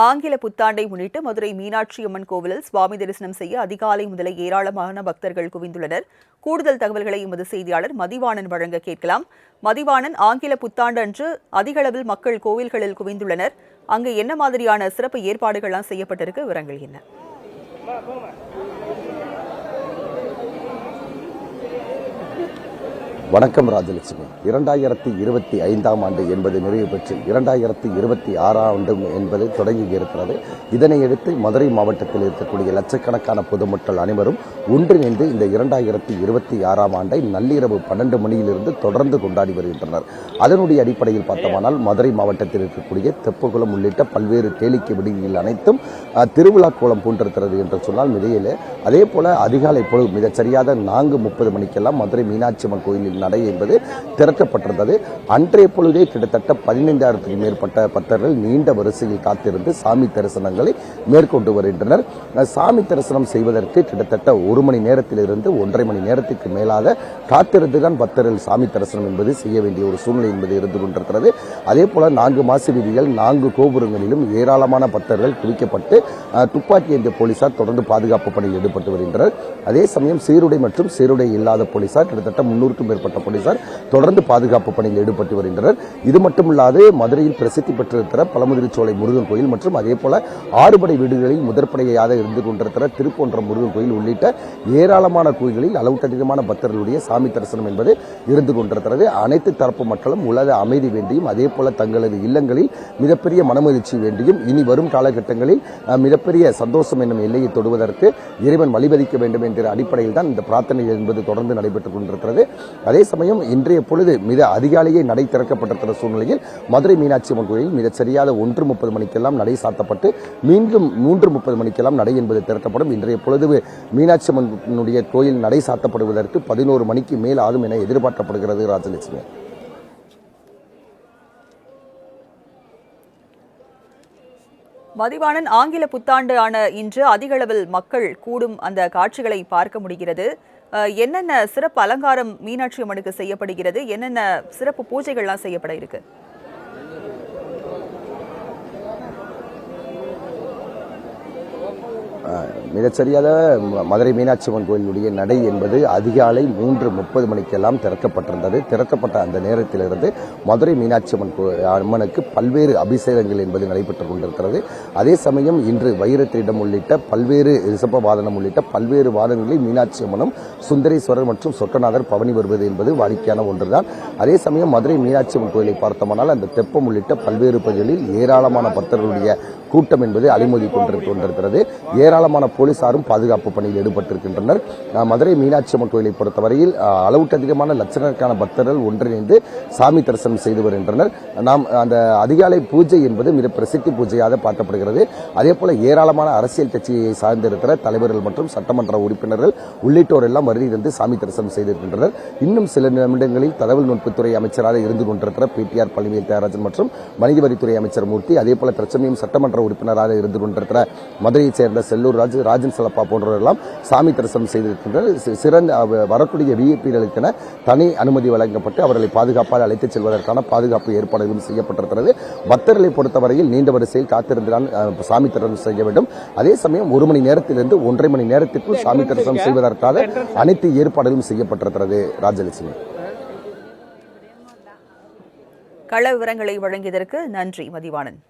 ஆங்கில புத்தாண்டை முன்னிட்டு மதுரை மீனாட்சி அம்மன் கோவிலில் சுவாமி தரிசனம் செய்ய அதிகாலை முதலே ஏராளமான பக்தர்கள் குவிந்துள்ளனர். கூடுதல் தகவல்களை எமது செய்தியாளர் மதிவாணன் வழங்க கேட்கலாம். மதிவாணன், ஆங்கில புத்தாண்டு அன்று அதிக அளவில் மக்கள் கோவில்களில் குவிந்துள்ளனர். அங்கு என்ன மாதிரியான சிறப்பு ஏற்பாடுகள்லாம் செய்யப்பட்டிருக்கு? விவரங்கள் என்ன? வணக்கம் ராஜலட்சுமி. 2025ஆம் ஆண்டு என்பது நிறைவு பெற்று 2026ஆம் ஆண்டு என்பது தொடங்கி இருக்கிறது. இதனையடுத்து மதுரை மாவட்டத்தில் இருக்கக்கூடிய லட்சக்கணக்கான பொதுமக்கள் அனைவரும் ஒன்றிணைந்து இந்த 2026ஆம் ஆண்டை நள்ளிரவு 12 மணியிலிருந்து தொடர்ந்து கொண்டாடி வருகின்றனர். அதனுடைய அடிப்படையில் பார்த்தோமானால் மதுரை மாவட்டத்தில் இருக்கக்கூடிய தெப்பகுளம் உள்ளிட்ட பல்வேறு கேளிக்கை விடுதிகள் அனைத்தும் திருவிழா கோலம் பூண்டிருக்கிறது என்று சொன்னால் மிகையிலே. அதே போல அதிகாலை பொழுது மிகச்சரியாக 4:30 மணிக்கெல்லாம் மதுரை மீனாட்சி அம்மன் கோயிலில் நடை என்பது திறக்கப்பட்டிருந்தது. அன்றைய பொழுதே கிட்டத்தட்ட 15,000க்கும் மேற்பட்ட பக்தர்கள் நீண்ட வரிசையில் காத்திருந்து சாமி தரிசனங்களை மேற்கொண்டு வருகின்றனர். சாமி தரிசனம் செய்வதற்கு கிட்டத்தட்ட 1 மணி நேரத்திலிருந்து 1.5 மணி நேரத்துக்கு மேலாக காத்திருந்துதான் பக்தர்கள் சாமி தரிசனம் என்பது செய்ய வேண்டிய ஒரு சூழ்நிலை என்பது இருந்து கொண்டிருக்கிறது. அதே போல 4 மாசி வீதிகள் 4 கோபுரங்களிலும் ஏராளமான பக்தர்கள் குவிக்கப்பட்டு துப்பாக்கி ஏந்திய போலீசார் தொடர்ந்து பாதுகாப்பு பணியில் ஈடுபட்டு வருகின்றனர். அதே சமயம் சீருடை மற்றும் சீருடை இல்லாத போலீசார் கிட்டத்தட்ட 300க்கும் மேற்பட்ட போலீசார் தொடர்ந்து பாதுகாப்பு பணியில் ஈடுபட்டு வருகின்றனர். இது மட்டுமில்லாது மதுரையில் பிரசித்தி பெற்றிருக்கிற பழமுதிர்ச்சோலை முருகன் கோயில் மற்றும் அதே போல 6 படை வீடுகளில் முதற்படையாக இருந்து கொண்டிருக்கிற திருப்போன்ற முருகன் கோயில் உள்ளிட்ட ஏராளமான கோயில்களில் அளவுக்கதிகமான பக்தர்களுடைய சாமி தரிசனம் என்பது இருந்து கொண்டிருக்கிறது. அனைத்து தரப்பு மக்களும் உலக அமைதி வேண்டியும் அதே போல தங்களது இல்லங்களில் மிகப்பெரிய மனமகிழ்ச்சி வேண்டியும் இனி வரும் காலகட்டங்களில் மிகப்பெரிய சந்தோஷம் என்னும் எல்லையை தொடுவதற்கு இறைவன் வழிவதிக்க வேண்டும் என்ற அடிப்படையில் தான் இந்த பிரார்த்தனை என்பது தொடர்ந்து நடைபெற்றுக் கொண்டிருக்கிறது. அதே சமயம் இன்றைய பொழுது மிக அதிகாலையே நடை திறக்கப்பட்டிருக்கிற சூழ்நிலையில் மதுரை மீனாட்சி அம்மன் கோயில் மிகச் சரியாக 1:30 மணிக்கெல்லாம் நடை சாத்தப்பட்டு மீண்டும் 3:30 மணிக்கெல்லாம் நடை என்பது திறக்கப்படும். இன்றைய பொழுது மீனாட்சி அம்மனுடைய கோயில் நடை சாத்தப்படுவதற்கு 11 மணிக்கு மேல் ஆகும் என எதிர்பார்க்கப்படுகிறது. ராஜலட்சுமி. மதிவாணன், ஆங்கில புத்தாண்டு ஆன இன்று அதிக அளவில் மக்கள் கூடும் அந்த காட்சிகளை பார்க்க முடிகிறது. என்னென்ன சிறப்பு அலங்காரம் மீனாட்சி அம்மனுக்கு செய்யப்படுகிறது? என்னென்ன சிறப்பு பூஜைகள்லாம் செய்யப்பட இருக்கு? மிகச்சரியாக மதுரை மீனாட்சி அம்மன் கோயிலுடைய நடை என்பது அதிகாலை 3:30 மணிக்கெல்லாம் திறக்கப்பட்டிருந்தது. திறக்கப்பட்ட அந்த நேரத்திலிருந்து மதுரை மீனாட்சி அம்மனுக்கு பல்வேறு அபிஷேகங்கள் என்பது நடைபெற்றுக் கொண்டிருக்கிறது. அதே சமயம் இன்று வைரத்திரிடம் உள்ளிட்ட பல்வேறு ரிஷப வாதனம் உள்ளிட்ட பல்வேறு வாதனங்களில் மீனாட்சி அம்மனும் சுந்தரேஸ்வரர் மற்றும் சொக்கநாதர் பவனி வருவது என்பது வாடிக்கையான ஒன்றுதான். அதே சமயம் மதுரை மீனாட்சி அம்மன் கோயிலை பார்த்தோமானால் அந்த தெப்பம் உள்ளிட்ட பல்வேறு பகுதிகளில் ஏராளமான பக்தர்களுடைய கூட்டம் என்பது அலைமோதி கொண்டிருக்கிறது. ஏராளமான போலீசாரும் பாதுகாப்பு பணியில் ஈடுபட்டிருக்கின்றனர். மதுரை மீனாட்சி அம்மன் கோயிலை பொறுத்தவரையில் அளவுக்கு அதிகமான லட்சக்கணக்கான பக்தர்கள் ஒன்றிணைந்து சாமி தரிசனம் செய்து வருகின்றனர். நாம் அந்த அதிகாலை பூஜை என்பது மிக பிரசித்தி பூஜையாக பார்க்கப்படுகிறது. அதே போல ஏராளமான அரசியல் கட்சியை சார்ந்திருக்கிற தலைவர்கள் மற்றும் சட்டமன்ற உறுப்பினர்கள் உள்ளிட்டோர் எல்லாம் வருகிறது சாமி தரிசனம் செய்திருக்கின்றனர். இன்னும் சில நிமிடங்களில் தகவல் நுட்பத்துறை அமைச்சராக இருந்து கொண்டிருக்கிற பிடிஆர் பழனிவேல் தியாகராஜன் மற்றும் வணிக வரித்துறை அமைச்சர் மூர்த்தி, அதே போல தற்சமயம் சட்டமன்ற உறுப்பினராக இருந்து கொண்டிருக்கிற மதுரையைச் சேர்ந்த செல்லூர் ராஜு, ராஜன் சலப்பா போன்றவர்களெல்லாம் சாமி தரிசனம் செய்திருக்கின்றனர். சிறந்த வரக்கூடிய விஐபிகளுக்கென தனி அனுமதி வழங்கப்பட்டு அவர்களை பாதுகாப்பாக அழைத்துச் செல்வதற்கான பாதுகாப்பு ஏற்பாடுகளும் செய்யப்பட்டிருக்கிறது. பக்தர்களை பொறுத்தவரையில் நீண்ட வரிசையில் காத்திருந்துதான் சாமி தரிசனம் செய்ய வேண்டும். அதே சமயம் 1 மணி நேரத்திலிருந்து 1.5 மணி நேரத்திற்குள் சாமி தரிசனம் செய்வதற்காக அனைத்து ஏற்பாடுகளும் செய்யப்பட்டிருக்கிறது. ராஜலட்சுமி. கள விவரங்களை வழங்கியதற்கு நன்றி மதிவாணன்.